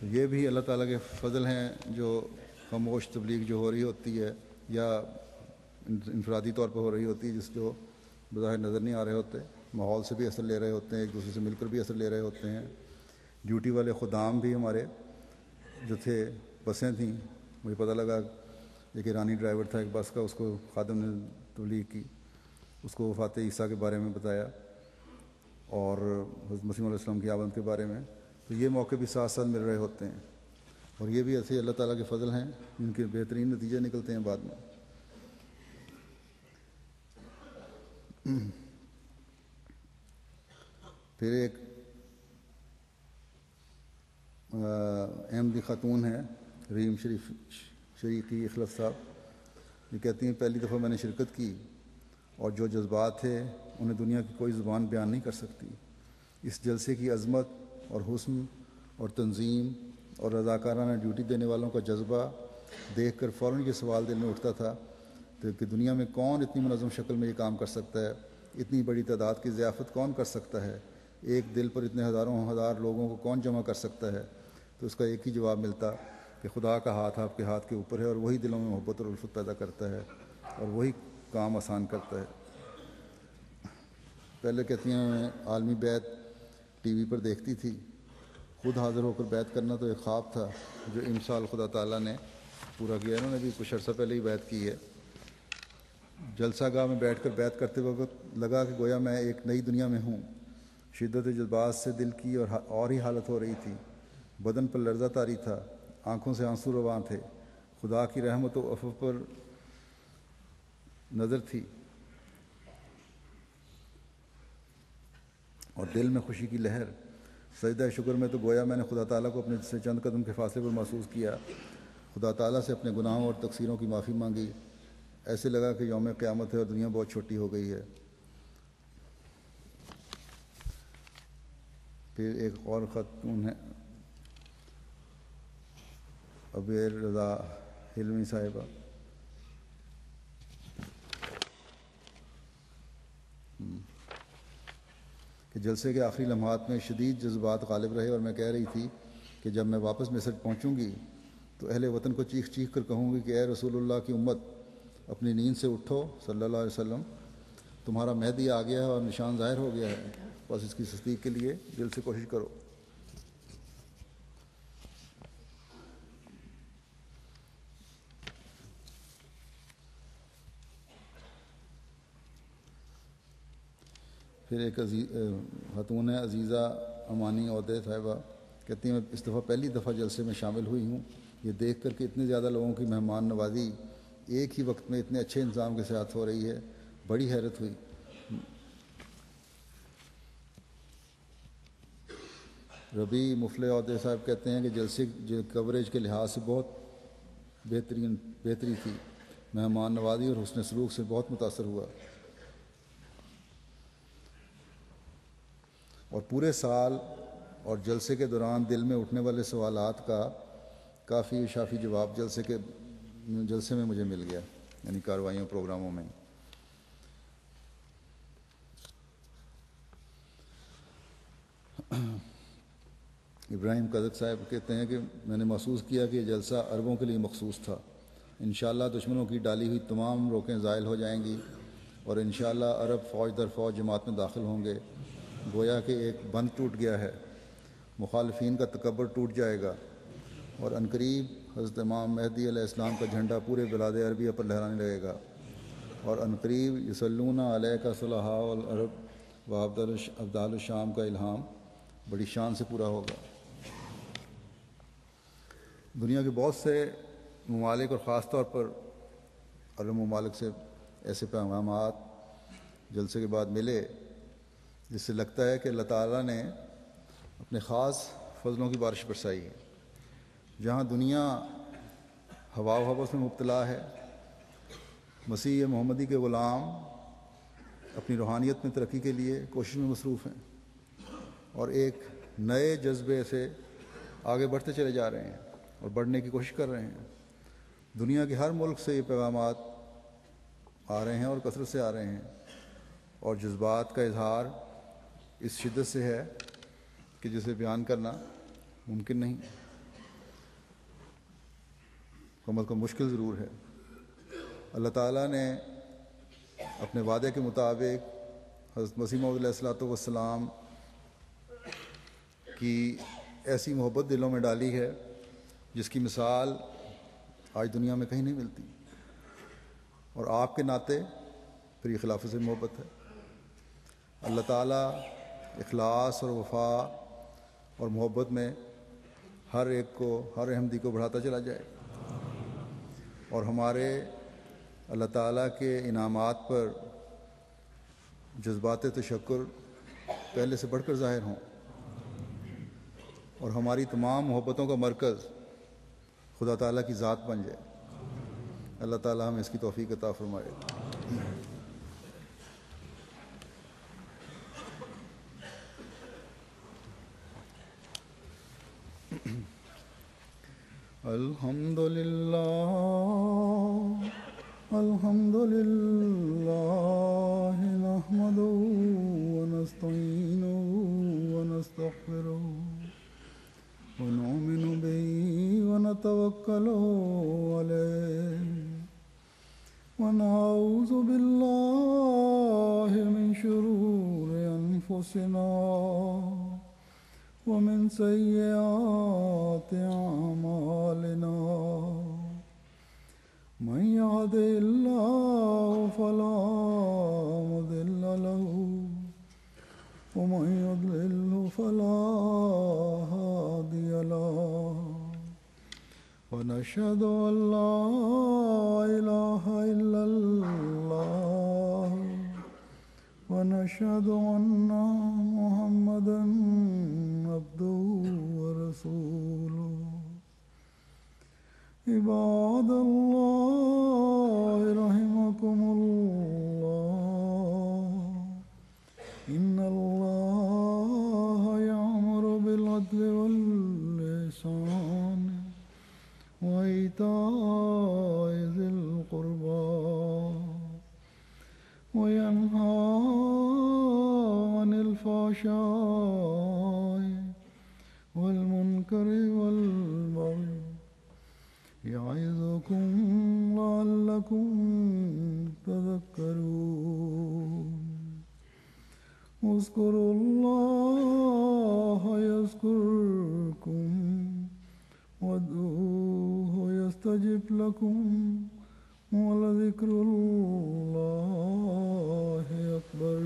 تو یہ بھی اللہ تعالیٰ کے فضل ہیں جو خاموش تبلیغ جو ہو رہی ہوتی ہے یا انفرادی طور پر ہو رہی ہوتی ہے، جس جو بظاہر نظر نہیں آ رہے ہوتے، ماحول سے بھی اثر لے رہے ہوتے ہیں، ایک دوسرے سے مل کر بھی اثر لے رہے ہوتے ہیں۔ ڈیوٹی والے خدام بھی ہمارے جو تھے، بسیں تھیں، مجھے پتہ لگا ایک ایرانی ڈرائیور تھا ایک بس کا، اس کو خادم نے تبلیغ کی، اس کو وفات عیسیٰ کے بارے میں بتایا اور حضرت مسیح علیہ السلام کی آمد کے بارے میں۔ تو یہ موقع بھی ساتھ ساتھ مل رہے ہوتے ہیں، اور یہ بھی ایسے اللہ تعالیٰ کے فضل ہیں جن کے بہترین نتیجے نکلتے ہیں بعد میں۔ پھر ایک احمدی خاتون ہے رحیم شریقی اخلص صاحب، یہ کہتی ہیں پہلی دفعہ میں نے شرکت کی اور جو جذبات تھے انہیں دنیا کی کوئی زبان بیان نہیں کر سکتی۔ اس جلسے کی عظمت اور حسن اور تنظیم اور رضاکارانہ ڈیوٹی دینے والوں کا جذبہ دیکھ کر فوراً یہ سوال دل میں اٹھتا تھا کہ دنیا میں کون اتنی منظم شکل میں یہ کام کر سکتا ہے، اتنی بڑی تعداد کی ضیافت کون کر سکتا ہے، ایک دل پر اتنے ہزاروں ہزار لوگوں کو کون جمع کر سکتا ہے۔ تو اس کا ایک ہی جواب ملتا کہ خدا کا ہاتھ آپ کے ہاتھ کے اوپر ہے، اور وہی دلوں میں محبت اور الفت پیدا کرتا ہے اور وہی کام آسان کرتا ہے۔ پہلے کہتی ہیں میں عالمی بیعت ٹی وی پر دیکھتی تھی، خود حاضر ہو کر بیعت کرنا تو ایک خواب تھا جو ان سال خدا تعالیٰ نے پورا کیا۔ انہوں نے بھی کچھ عرصہ پہلے ہی بیعت کی ہے۔ جلسہ گاہ میں بیٹھ کر بیعت کرتے وقت لگا کہ گویا میں ایک نئی دنیا میں ہوں۔ شدت جذبات سے دل کی اور ہی حالت ہو رہی تھی، بدن پر لرزہ طاری تھا، آنکھوں سے آنسو رواں تھے، خدا کی رحمت و عفو پر نظر تھی اور دل میں خوشی کی لہر۔ سجدہ شکر میں تو گویا میں نے خدا تعالیٰ کو اپنے سے چند قدم کے فاصلے پر محسوس کیا، خدا تعالیٰ سے اپنے گناہوں اور تقصیروں کی معافی مانگی۔ ایسے لگا کہ یوم قیامت ہے اور دنیا بہت چھوٹی ہو گئی ہے۔ پھر ایک اور خاتون ہے عبیر رضا حلمی صاحبہ، کہ جلسے کے آخری لمحات میں شدید جذبات غالب رہے اور میں کہہ رہی تھی کہ جب میں واپس مصر پہنچوں گی تو اہل وطن کو چیخ چیخ کر کہوں گی کہ اے رسول اللہ کی امت، اپنی نیند سے اٹھو صلی اللہ علیہ وسلم، تمہارا مہدی آ گیا ہے اور نشان ظاہر ہو گیا ہے، بس اس کی تصدیق کے لیے دل سے کوشش کرو۔ پھر ایک خاتون ہے عزیزہ امانی عہدے صاحبہ، کہتی ہیں میں اس دفعہ پہلی دفعہ جلسے میں شامل ہوئی ہوں، یہ دیکھ کر کہ اتنے زیادہ لوگوں کی مہمان نوازی ایک ہی وقت میں اتنے اچھے انتظام کے ساتھ ہو رہی ہے، بڑی حیرت ہوئی۔ ربیع مفلح عہدے صاحب کہتے ہیں کہ جلسے کوریج کے لحاظ سے بہت بہتری تھی، مہمان نوازی اور حسن سلوک سے بہت متاثر ہوا، اور پورے سال اور جلسے کے دوران دل میں اٹھنے والے سوالات کا کافی شافی جواب جلسے میں مجھے مل گیا، یعنی کاروائیوں پروگراموں میں۔ ابراہیم قذق صاحب کہتے ہیں کہ میں نے محسوس کیا کہ یہ جلسہ عربوں کے لیے مخصوص تھا۔ انشاءاللہ دشمنوں کی ڈالی ہوئی تمام روکیں زائل ہو جائیں گی اور انشاءاللہ عرب فوج در فوج جماعت میں داخل ہوں گے، گویا کہ ایک بند ٹوٹ گیا ہے، مخالفین کا تکبر ٹوٹ جائے گا، اور عنقریب حضرت امام مہدی علیہ السلام کا جھنڈا پورے بلاد عربیہ پر لہرانے لگے گا، اور عنقریب یصلون علیک صلحاء العرب و ابدال الشام کا الہام بڑی شان سے پورا ہوگا۔ دنیا کے بہت سے ممالک اور خاص طور پر عرب ممالک سے ایسے پیغامات جلسے کے بعد ملے جس سے لگتا ہے کہ اللہ تعالیٰ نے اپنے خاص فضلوں کی بارش برسائی ہے۔ جہاں دنیا ہوا و ہوس میں مبتلا ہے، مسیح محمدی کے غلام اپنی روحانیت میں ترقی کے لیے کوشش میں مصروف ہیں اور ایک نئے جذبے سے آگے بڑھتے چلے جا رہے ہیں اور بڑھنے کی کوشش کر رہے ہیں۔ دنیا کے ہر ملک سے یہ پیغامات آ رہے ہیں اور کثرت سے آ رہے ہیں، اور جذبات کا اظہار اس شدت سے ہے کہ جسے بیان کرنا ممکن نہیں۔ کم از کم مشکل ضرور ہے۔ اللہ تعالیٰ نے اپنے وعدے کے مطابق حضرت مسیح موعود علیہ الصلوۃ والسلام کی ایسی محبت دلوں میں ڈالی ہے جس کی مثال آج دنیا میں کہیں نہیں ملتی، اور آپ کے ناطے پھر یہ خلافت سے محبت ہے۔ اللہ تعالیٰ اخلاص اور وفا اور محبت میں ہر ایک کو، ہر احمدی کو بڑھاتا چلا جائے، اور ہمارے اللہ تعالیٰ کے انعامات پر جذبات تشکر پہلے سے بڑھ کر ظاہر ہوں، اور ہماری تمام محبتوں کا مرکز خدا تعالیٰ کی ذات بن جائے۔ اللہ تعالیٰ ہمیں اس کی توفیق عطا فرمائے۔ الحمد للہ نحمده ونستعینه ونستغفره ونؤمن به ونتوکل علیہ ونعوذ باللہ من شرور انفسنا ومن سیئات اعمالنا من يهده الله فلا مضل له ومن يضلل فلا هادي له ونشهد أن لا إله إلا الله ونشهد أن محمدا عبده ورسوله عباد الله رحمكم الله إن الله يأمر بالعدل والإحسان وإيتاء ذي القربى وينهى عن الفحشاء والمنكر والبغي يعظكم لعلكم تذكرون اذكروا الله يذكركم وادعوه يستجب لكم ولذكر الله أكبر